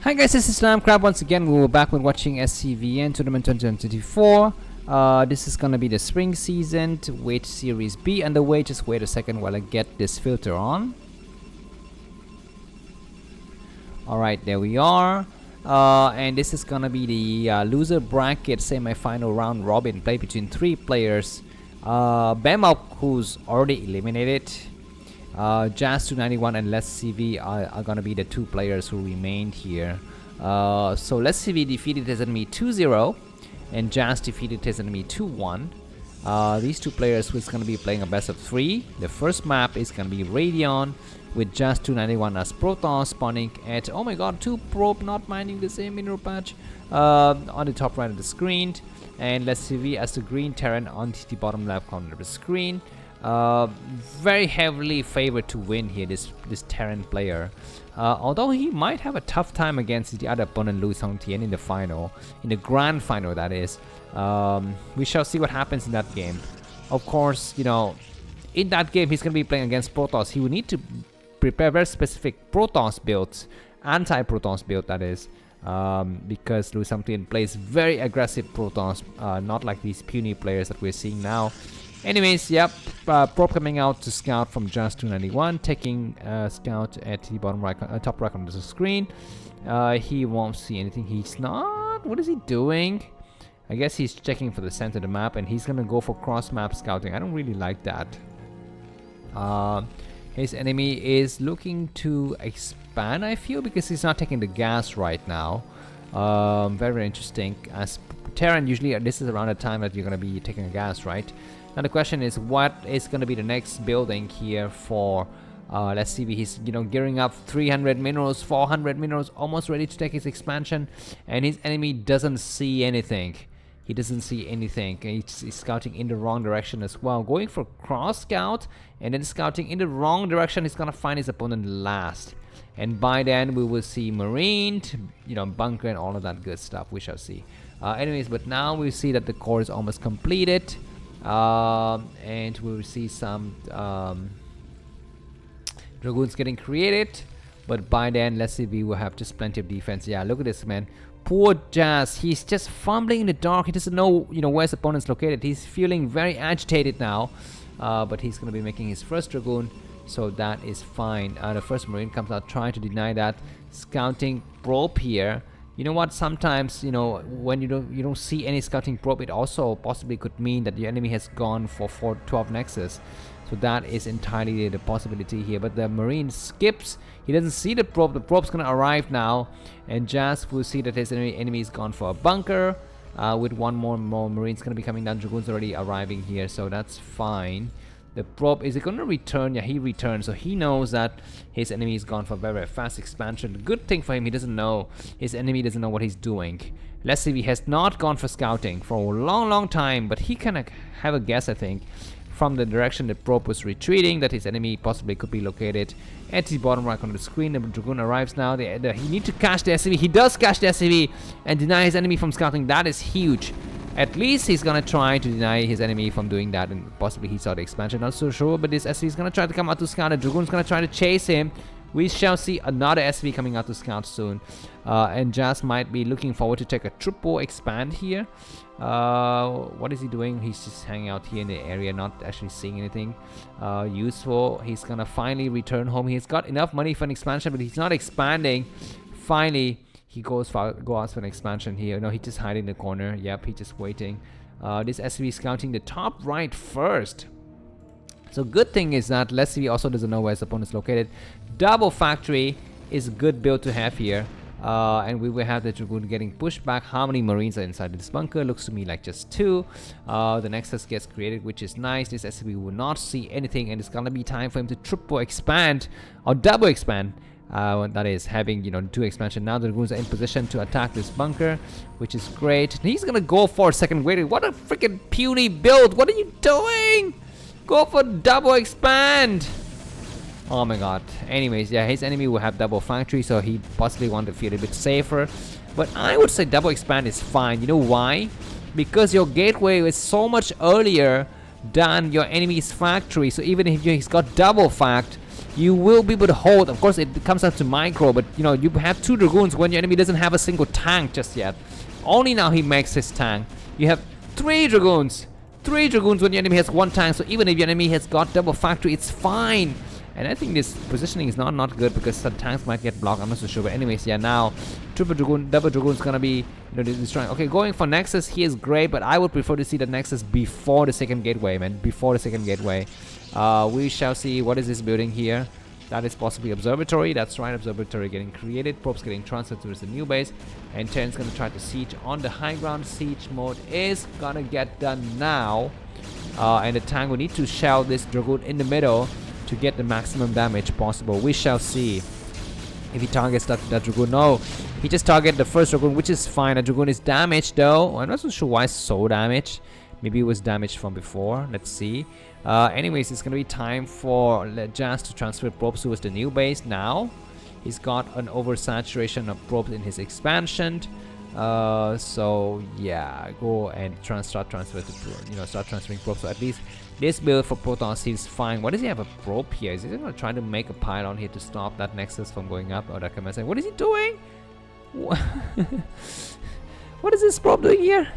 Hi guys, this is Starcraft. Once again, we were back with watching SCVN Tournament 2024. This is gonna be the spring season. Wait, Series B underway. Just wait a second while I get this filter on. Alright, there we are. And this is gonna be the loser bracket semi-final round robin play between 3 players. Bemok, who's already eliminated. Jazz 291 and letSCV are gonna be the 2 players who remained here. So letSCV defeated his enemy 2-0 and Jazz defeated his enemy 2-1. These 2 players who's gonna be playing a best of 3. The first map is gonna be Radeon with Jazz 291 as Protoss spawning at, oh my god, 2 probe not minding the same mineral patch on the top right of the screen, and letSCV as the green Terran on the bottom left corner of the screen. Very heavily favored to win here, this Terran player, although he might have a tough time against the other opponent LuiXongTien in the final, in the grand final that is. We shall see what happens in that game. Of course, you know, in that game he's going to be playing against Protoss. He will need to prepare very specific Protoss builds, anti-Protoss build that is, because LuiXongTien plays very aggressive Protoss, not like these puny players that we're seeing now. Anyways, yep, probe coming out to scout from Jazz 291, taking scout at the bottom right, top right on the screen. He won't see anything. He's not. What is he doing? I guess he's checking for the center of the map, and he's gonna go for cross map scouting. I don't really like that. His enemy is looking to expand, I feel, because he's not taking the gas right now. Very, very interesting. As Terran, usually this is around the time that you're gonna be taking a gas, right? Now the question is, what is going to be the next building here for letSCV? He's, you know, gearing up 300 minerals, 400 minerals, almost ready to take his expansion, and his enemy doesn't see anything. He doesn't see anything. He's scouting in the wrong direction as well, going for cross scout and then scouting in the wrong direction. He's gonna find his opponent last, and by then we will see marine, you know, bunker and all of that good stuff. We shall see. Anyways, but now we see that the core is almost completed. And we'll see some dragoons getting created, but by then letSCV will have just plenty of defense. Yeah, look at this, man. Poor Jazz, he's just fumbling in the dark. He doesn't know, you know, where his opponent's located. He's feeling very agitated now, but he's gonna be making his first dragoon, so that is fine. The first marine comes out trying to deny that, scouting probe here. You know what, sometimes, you know, when you don't see any scouting probe, it also possibly could mean that the enemy has gone for 412 nexus. So that is entirely the possibility here. But the marine skips. He doesn't see the probe. The probe's gonna arrive now, and Jazz will see that his enemy is gone for a bunker. With one more marines gonna be coming down. Dragoons already arriving here, so that's fine. The probe, is it going to return? Yeah, he returns, so he knows that his enemy is gone for a very, very fast expansion. Good thing for him, he doesn't know, his enemy doesn't know what he's doing. letSCV has not gone for scouting for a long, long time, but he can have a guess, I think, from the direction the probe was retreating, that his enemy possibly could be located at the bottom right on the screen. The dragoon arrives now. He needs to catch the SCV. He does catch the SCV and deny his enemy from scouting. That is huge. At least he's gonna try to deny his enemy from doing that, and possibly he saw the expansion. Not so sure, but this SCV is gonna try to come out to scout. The dragoon's gonna try to chase him. We shall see another SCV coming out to scout soon, and Jazz might be looking forward to take a triple expand here. What is he doing? He's just hanging out here in the area, not actually seeing anything useful. He's gonna finally return home. He's got enough money for an expansion, but he's not expanding. Finally, he goes out for an expansion here. No, he's just hiding in the corner. Yep, he's just waiting. This SCV is scouting the top right first. So good thing is that letSCV also doesn't know where his opponent is located. Double factory is a good build to have here. And we will have the dragoon getting pushed back. How many marines are inside this bunker? Looks to me like just 2. The nexus gets created, which is nice. This SCV will not see anything, and it's gonna be time for him to triple expand or double expand. That is having, you know, 2 expansion. Now the dragoons are in position to attack this bunker, which is great. He's gonna go for a second wave. What a freaking puny build! What are you doing? Go for double expand! Oh my god. Anyways, yeah, his enemy will have double factory, so he possibly want to feel a bit safer. But I would say double expand is fine. You know why? Because your gateway is so much earlier than your enemy's factory. So even if he's got double fact, you will be able to hold. Of course, it comes up to micro, but you know, you have 2 Dragoons when your enemy doesn't have a single tank just yet. Only now he makes his tank. You have 3 Dragoons. 3 Dragoons when your enemy has 1 tank, so even if your enemy has got double factory, it's fine. And I think this positioning is not good because some tanks might get blocked. I'm not so sure. But anyways, yeah, now triple Dragoon, double Dragoon is gonna be, you know, destroying. Okay, going for Nexus here is great, but I would prefer to see the Nexus before the second gateway, man. Before the second gateway. We shall see what is this building here. That is possibly observatory. That's right, observatory getting created. Probes getting transferred towards the new base. And Terran's gonna try to siege on the high ground. Siege mode is gonna get done now. And the tank will need to shell this Dragoon in the middle to get the maximum damage possible. We shall see if he targets that Dragoon. No, he just targeted the first Dragoon, which is fine. The Dragoon is damaged though. I'm not so sure why it's so damaged. Maybe it was damaged from before. Let's see. Anyways, it's gonna be time for Jazz to transfer probes towards the new base now. He's got an oversaturation of probes in his expansion. So yeah, go and start transferring probes. So at least this build for Protoss seems fine. What does he have a probe here? Is he gonna try to make a pylon here to stop that Nexus from going up? Or that command center? What is he doing? What is this probe doing here?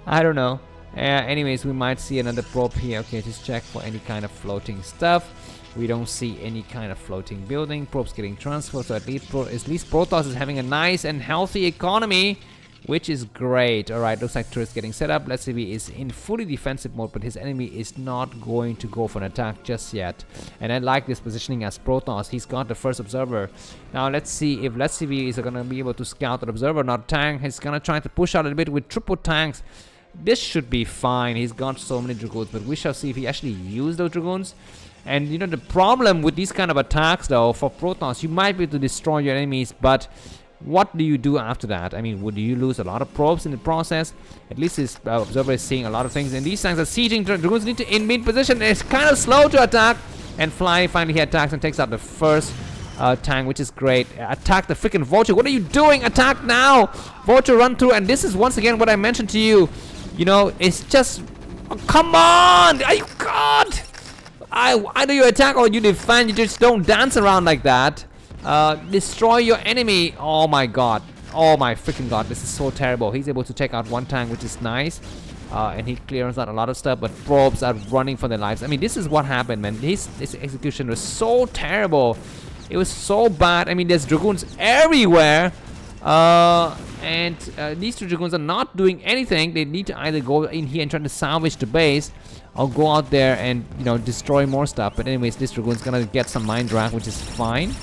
I don't know. Anyways, we might see another probe here. Okay, just check for any kind of floating stuff. We don't see any kind of floating building. Probes getting transferred, so at least Protoss is having a nice and healthy economy, which is great. Alright, looks like turrets getting set up. letSCV is in fully defensive mode, but his enemy is not going to go for an attack just yet. And I like this positioning as Protoss. He's got the first observer. Now let's see if letSCV is going to be able to scout that observer, not tank. He's going to try to push out a little bit with triple tanks. This should be fine. He's got so many Dragoons, but we shall see if he actually uses those Dragoons. And you know, the problem with these kind of attacks though, for Protoss, you might be able to destroy your enemies, but what do you do after that? I mean, would you lose a lot of probes in the process? At least his observer is seeing a lot of things, and these tanks are sieging. Dragoons need to in position. It's kind of slow to attack, and Fly finally he attacks and takes out the first tank, which is great. Attack the freaking Vulture. What are you doing? Attack now! Vulture run through, and this is once again what I mentioned to you. You know, it's just, oh, come on! Are you God? Either you attack or you defend. You just don't dance around like that. Destroy your enemy. Oh my god. Oh my freaking god. This is so terrible. He's able to take out 1 tank, which is nice. And he clears out a lot of stuff, but probes are running for their lives. I mean, this is what happened, man. His execution was so terrible. It was so bad. I mean, there's Dragoons everywhere. And these 2 Dragoons are not doing anything. They need to either go in here and try to salvage the base, or go out there and, you know, destroy more stuff. But anyways, this Dragoon's gonna get some mine drag, which is fine.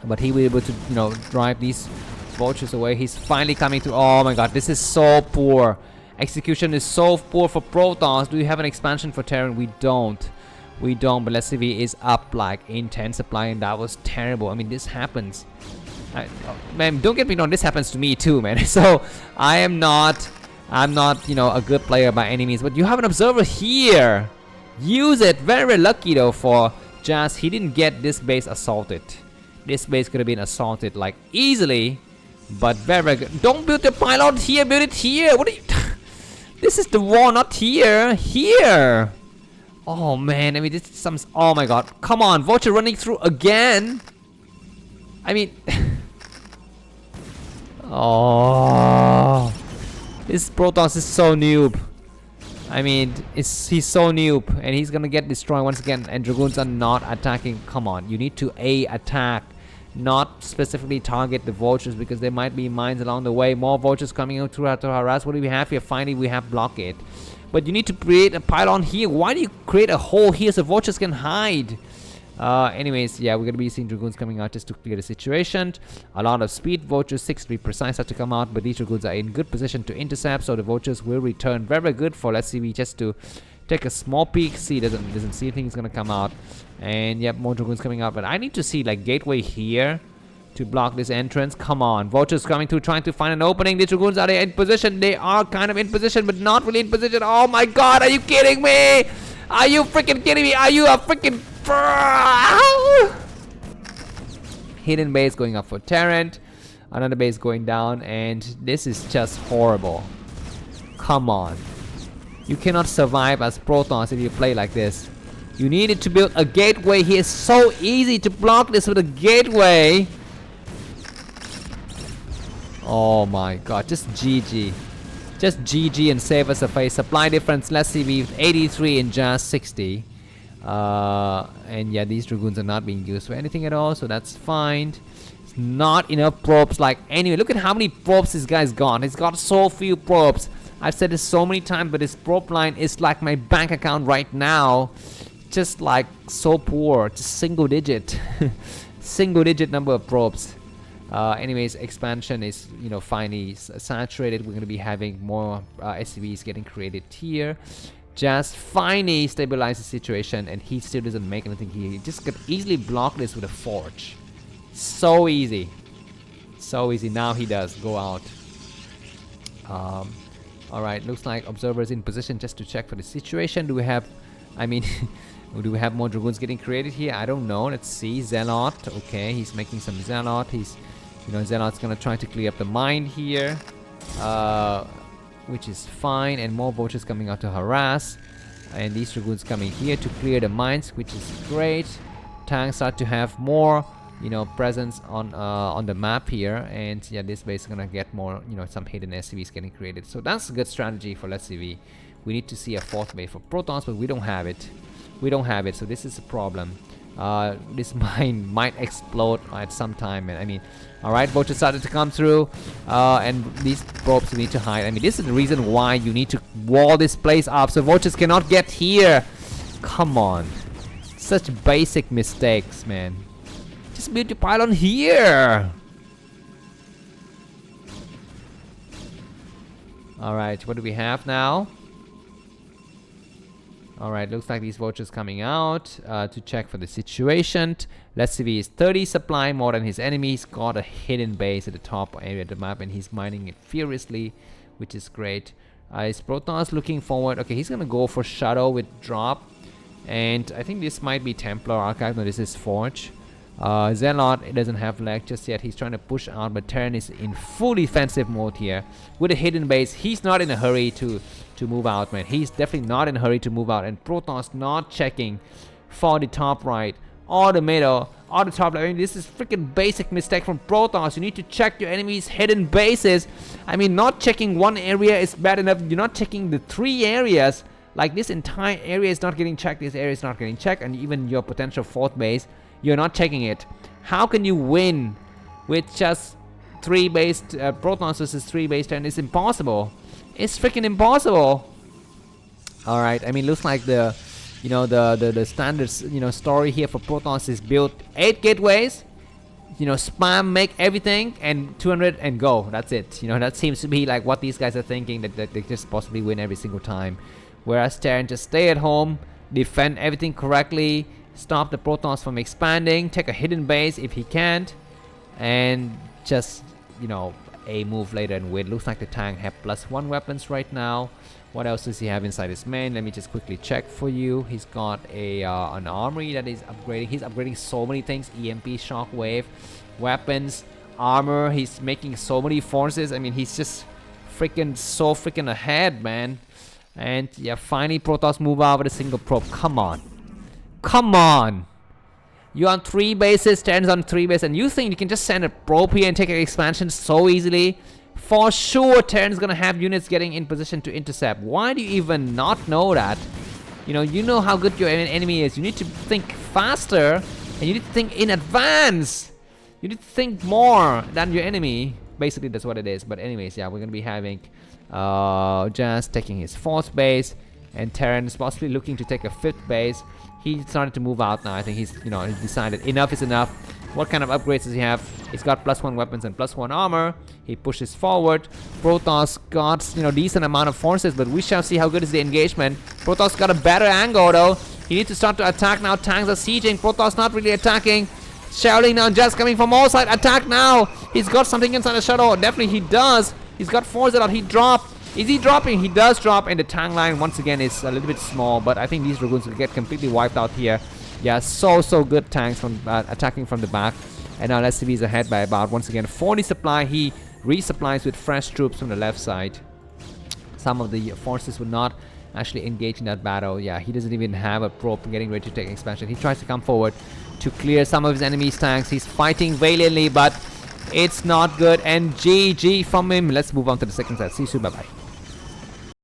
But he will be able to, you know, drive these Vultures away. He's finally coming through. Oh my god, this is so poor. Execution is so poor for Protoss. Do you have an expansion for Terran? We don't. We don't, but letSCV is up like in 10 supply, and that was terrible. I mean, this happens. Man, don't get me wrong, this happens to me too, man. So I'm not, you know, a good player by any means, but you have an observer here. Use it. Very, very lucky though for Jazz. He didn't get this base assaulted. This base could have been assaulted like easily, but very, very good. Don't build the pylon here, build it here. What are you? This is the wall, not here. Here. Oh man, I mean, this is some. Oh my god, come on, Vulture running through again. I mean. Oh, this Protoss is so noob. I mean, he's so noob, and he's gonna get destroyed once again. And Dragoons are not attacking. Come on, you need to attack, not specifically target the Vultures, because there might be mines along the way. More Vultures coming out to harass. What do we have here? Finally, we have blockade. But you need to create a pylon here. Why do you create a hole here so Vultures can hide? Anyways, yeah, we're gonna be seeing Dragoons coming out just to clear the situation. A lot of speed Vultures, 6 to be precise, have to come out, but these Dragoons are in good position to intercept, so the Vultures will return. Very, very good for letSCV just to take a small peek. See, doesn't see anything is gonna come out, and yep, more Dragoons coming out. But I need to see like gateway here to block this entrance. Come on, Vultures coming through, trying to find an opening. The Dragoons are in position. They are kind of in position, but not really in position. Oh my god, are you kidding me? Are you freaking kidding me? Are you a freaking hidden base going up for Terran, another base going down, and this is just horrible. Come on, you cannot survive as Protoss if you play like this. You needed to build a gateway here. It's so easy to block this with a gateway. Oh my god, just GG. Just GG and save us a face. Supply difference, letSCV 83 and just 60. And yeah, these Dragoons are not being used for anything at all, so that's fine. It's not enough probes. Like, anyway, look at how many probes this guy's got. He's got so few probes. I've said this so many times, but his probe line is like my bank account right now. Just like so poor, just single digit. Single digit number of probes. Anyways, expansion is, you know, finally saturated. We're going to be having more SCVs getting created here. Just finally stabilize the situation, and he still doesn't make anything here. He just could easily block this with a forge. So easy. So easy. Now he does go out. Alright, looks like observers in position just to check for the situation. Do we have, I mean, do we have more Dragoons getting created here? I don't know. Let's see. Zealot. Okay, he's making some Zealot. He's, you know, Zealot's gonna try to clear up the mine here. Which is fine. And more vultures coming out to harass. And these Dragoons coming here to clear the mines, which is great. Tanks start to have more, you know, presence on the map here. And yeah, this base is gonna get more, you know, some hidden SCVs getting created. So that's a good strategy for letSCV. We need to see a fourth base for Protons, but we don't have it. We don't have it, so this is a problem. This mine might explode at some time, and I mean, alright, vultures started to come through, and these probes we need to hide. I mean, this is the reason why you need to wall this place up so vultures cannot get here. Come on, such basic mistakes, man. Just build your pylon here. Alright, what do we have now? Alright, looks like these vultures coming out to check for the situation. letSCV is 30 supply more than his enemy. He's got a hidden base at the top area of the map, and he's mining it furiously, which is great. His Protoss looking forward. Okay, he's gonna go for Shadow with drop, and I think this might be Templar Archive. No, this is Forge. Zealot, it doesn't have leg just yet. He's trying to push out, but Terran is in full defensive mode here with a hidden base. He's not in a hurry to move out, man. He's definitely not in a hurry to move out. And Protoss not checking for the top right or the middle or the top left. I mean, this is freaking basic mistake from Protoss. You need to check your enemy's hidden bases. I mean, not checking one area is bad enough. You're not checking the 3 areas. Like, this entire area is not getting checked. This area is not getting checked, and even your potential 4th base, you're not checking it. How can you win with just 3 based Protons versus 3 based turn? It's impossible. It's freaking impossible. All right. I mean, looks like the, you know, the standard, you know, story here for Protons is build 8 gateways. You know, spam, make everything, and 200 and go. That's it. You know, that seems to be like what these guys are thinking, that they just possibly win every single time. Whereas Terran just stay at home, defend everything correctly, stop the Protons from expanding, take a hidden base if he can't, and just, you know, a move later and win. Looks like the tank have +1 weapons right now. What else does he have inside his main? Let me just quickly check for you. He's got a an armory that is upgrading. He's upgrading so many things: EMP, shockwave, weapons, armor. He's making so many forces. I mean, he's just so freaking ahead, man. And yeah, finally Protoss move out with a single probe. Come on. Come on. You're on 3 bases, Terran's on 3 bases, and you think you can just send a probe here and take an expansion so easily? For sure, Terran's gonna have units getting in position to intercept. Why do you even not know that? You know how good your enemy is. You need to think faster, and you need to think in advance. You need to think more than your enemy. Basically, that's what it is. But anyways, yeah, we're gonna be having Jazz taking his 4th base, and Terran is possibly looking to take a 5th base. He started to move out now. I think he's, he's decided enough is enough. What kind of upgrades does he have? He's got +1 weapons and +1 armor. He pushes forward. Protoss got, decent amount of forces, but we shall see how good is the engagement. Protoss got a better angle though. He needs to start to attack now. Tanks are sieging. Protoss not really attacking. Shouting now, just coming from all sides. Attack now. He's got something inside the shadow. Definitely he does. He's got 4s out. He dropped. Is he dropping? He does drop, and the tank line once again is a little bit small, but I think these Dragoons will get completely wiped out here. Yeah, so good tanks from attacking from the back. And now letSCV is ahead by about, once again, 40 supply. He resupplies with fresh troops from the left side. Some of the forces would not actually engage in that battle. Yeah, he doesn't even have a probe getting ready to take expansion. He tries to come forward to clear some of his enemies' tanks. He's fighting valiantly, but it's not good. And GG from him. Let's move on to the second set. See you soon. Bye-bye.